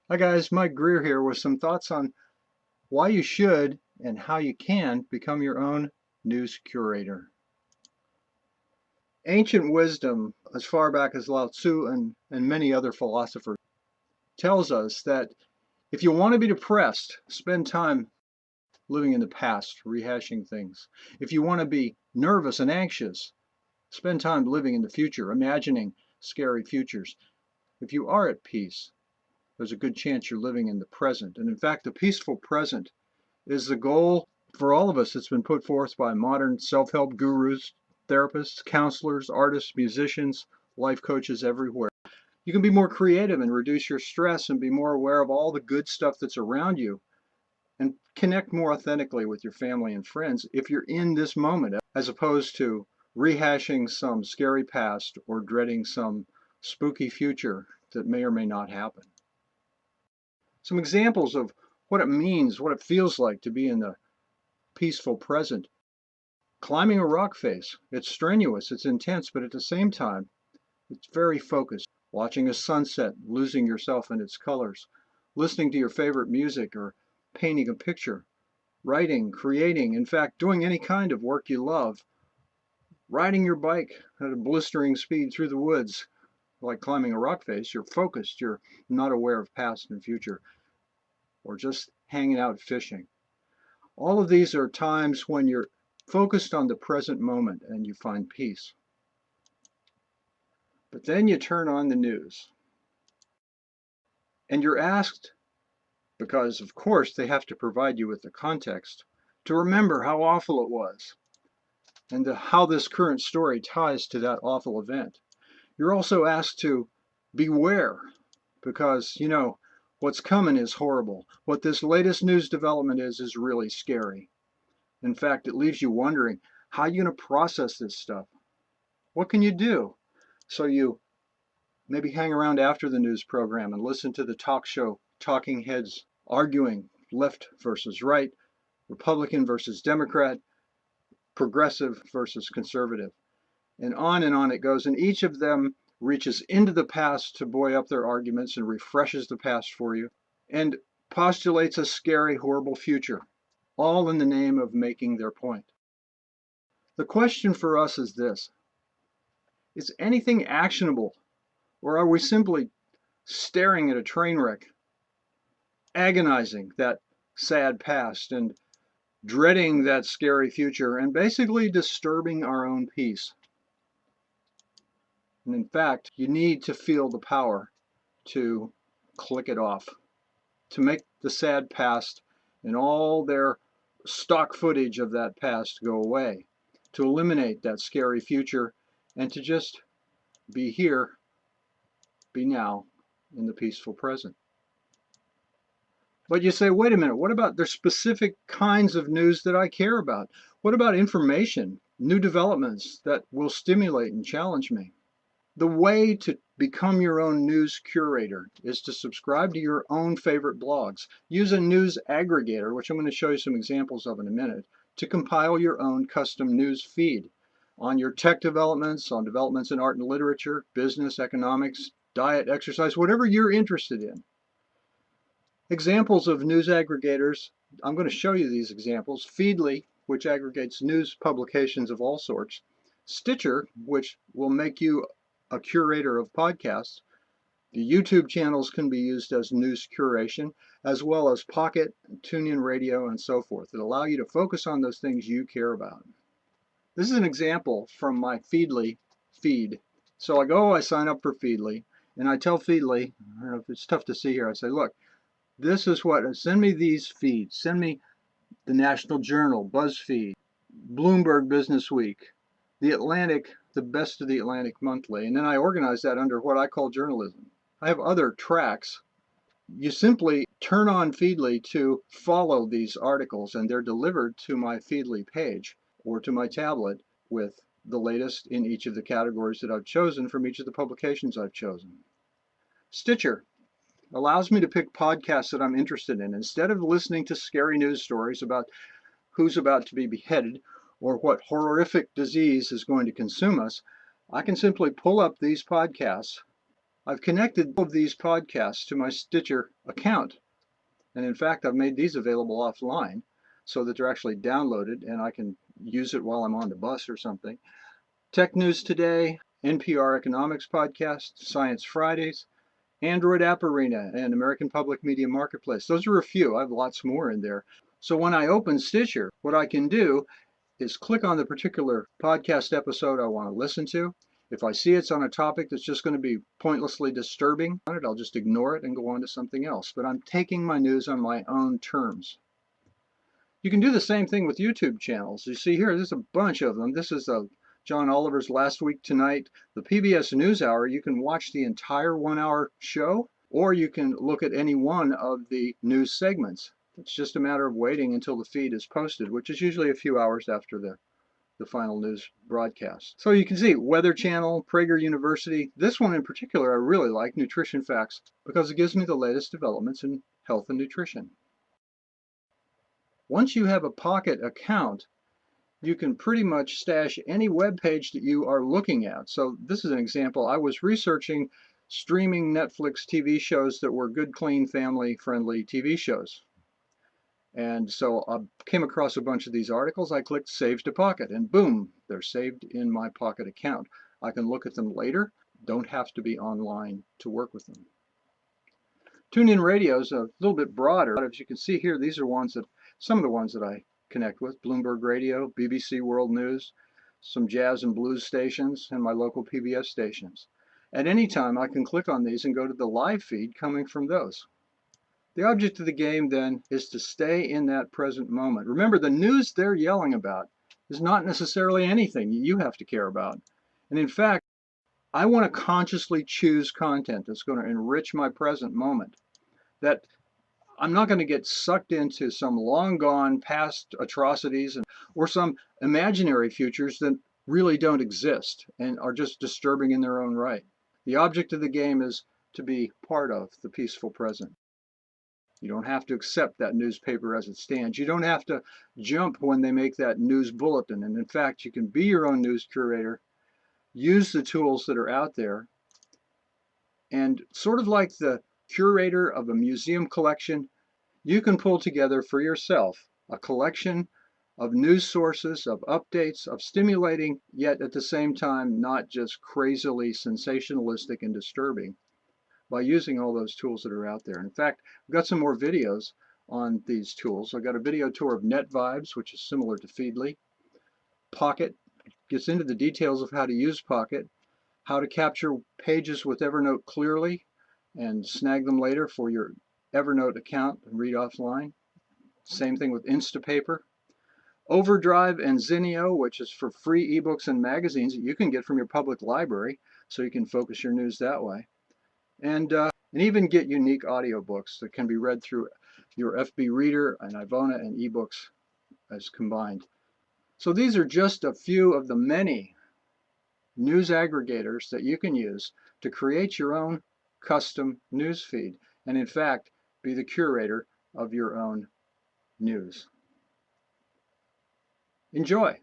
Hi guys, Mike Greer here with some thoughts on why you should and how you can become your own news curator. Ancient wisdom, as far back as Lao Tzu and many other philosophers, tells us that if you want to be depressed, spend time living in the past, rehashing things. If you want to be nervous and anxious, spend time living in the future, imagining scary futures. If you are at peace, there's a good chance you're living in the present. And in fact, the peaceful present is the goal for all of us. It's been put forth by modern self-help gurus, therapists, counselors, artists, musicians, life coaches everywhere. You can be more creative and reduce your stress and be more aware of all the good stuff that's around you and connect more authentically with your family and friends if you're in this moment, as opposed to rehashing some scary past or dreading some spooky future that may or may not happen. Some examples of what it means, what it feels like to be in the peaceful present. Climbing a rock face. It's strenuous, it's intense, but at the same time, it's very focused. Watching a sunset, losing yourself in its colors. Listening to your favorite music or painting a picture. Writing, creating, in fact, doing any kind of work you love. Riding your bike at a blistering speed through the woods. Like climbing a rock face, you're focused, you're not aware of past and future. Or just hanging out fishing. All of these are times when you're focused on the present moment and you find peace. But then you turn on the news and you're asked, because of course they have to provide you with the context, to remember how awful it was and how this current story ties to that awful event. You're also asked to beware because, what's coming is horrible. What this latest news development is really scary. In fact, it leaves you wondering, how are you going to process this stuff? What can you do? So you maybe hang around after the news program and listen to the talk show talking heads arguing left versus right, Republican versus Democrat, progressive versus conservative. And on it goes. And each of them reaches into the past to buoy up their arguments and refreshes the past for you and postulates a scary, horrible future, all in the name of making their point. The question for us is this: is anything actionable, or are we simply staring at a train wreck, agonizing that sad past and dreading that scary future and basically disturbing our own peace? And in fact, you need to feel the power to click it off, to make the sad past and all their stock footage of that past go away, to eliminate that scary future, and to just be here, be now, in the peaceful present. But you say, wait a minute, what about there's specific kinds of news that I care about? What about information, new developments that will stimulate and challenge me? The way to become your own news curator is to subscribe to your own favorite blogs. Use a news aggregator, which I'm going to show you some examples of in a minute, to compile your own custom news feed on your tech developments, on developments in art and literature, business, economics, diet, exercise, whatever you're interested in. Examples of news aggregators, I'm going to show you these examples. Feedly, which aggregates news publications of all sorts. Stitcher, which will make you a curator of podcasts. The YouTube channels can be used as news curation, as well as Pocket, TuneIn Radio, and so forth, that allow you to focus on those things you care about. This is an example from my Feedly feed. So I sign up for Feedly, and I tell Feedly, I don't know if it's tough to see here, I say, look, this is what, send me these feeds. Send me the National Journal, BuzzFeed, Bloomberg Business Week, The Atlantic, the best of the Atlantic Monthly, and then I organize that under what I call journalism. I have other tracks. You simply turn on Feedly to follow these articles, and they're delivered to my Feedly page or to my tablet with the latest in each of the categories that I've chosen from each of the publications I've chosen. Stitcher allows me to pick podcasts that I'm interested in. Instead of listening to scary news stories about who's about to be beheaded or what horrific disease is going to consume us, I can simply pull up these podcasts I've connected all of these podcasts to my Stitcher account. And in fact, I've made these available offline so that they're actually downloaded and I can use it while I'm on the bus or something. Tech News Today, NPR Economics Podcast, Science Fridays, Android App Arena, and American Public Media Marketplace. Those are a few. I have lots more in there. So when I open Stitcher, what I can do is click on the particular podcast episode I want to listen to. If I see it's on a topic that's just going to be pointlessly disturbing, I'll just ignore it and go on to something else. But I'm taking my news on my own terms. You can do the same thing with YouTube channels. You see here, there's a bunch of them. This is John Oliver's Last Week Tonight. The PBS NewsHour, you can watch the entire 1 hour show, or you can look at any one of the news segments. It's just a matter of waiting until the feed is posted, which is usually a few hours after the final news broadcast. So you can see Weather Channel, Prager University. This one in particular I really like, Nutrition Facts, because it gives me the latest developments in health and nutrition. Once you have a Pocket account, you can pretty much stash any web page that you are looking at. So this is an example. I was researching streaming Netflix TV shows that were good, clean, family-friendly TV shows. And so I came across a bunch of these articles. I clicked Save to Pocket, and boom, they're saved in my Pocket account. I can look at them later. Don't have to be online to work with them. TuneIn Radio is a little bit broader. As you can see here, these are some of the ones that I connect with. Bloomberg Radio, BBC World News, some jazz and blues stations, and my local PBS stations. At any time, I can click on these and go to the live feed coming from those. The object of the game then is to stay in that present moment. Remember, the news they're yelling about is not necessarily anything you have to care about. And in fact, I want to consciously choose content that's going to enrich my present moment. That I'm not going to get sucked into some long gone past atrocities or some imaginary futures that really don't exist and are just disturbing in their own right. The object of the game is to be part of the peaceful present. You don't have to accept that newspaper as it stands. You don't have to jump when they make that news bulletin. And in fact, you can be your own news curator, use the tools that are out there, and sort of like the curator of a museum collection, you can pull together for yourself a collection of news sources, of updates, of stimulating, yet at the same time not just crazily sensationalistic and disturbing, by using all those tools that are out there. In fact, I've got some more videos on these tools. I've got a video tour of Net Vibes, which is similar to Feedly. Pocket gets into the details of how to use Pocket, how to capture pages with Evernote clearly and snag them later for your Evernote account and read offline. Same thing with Instapaper. Overdrive and Zinio, which is for free ebooks and magazines that you can get from your public library, so you can focus your news that way. And even get unique audiobooks that can be read through your FB Reader and Ivona and ebooks as combined. So these are just a few of the many news aggregators that you can use to create your own custom news feed and in fact be the curator of your own news. Enjoy!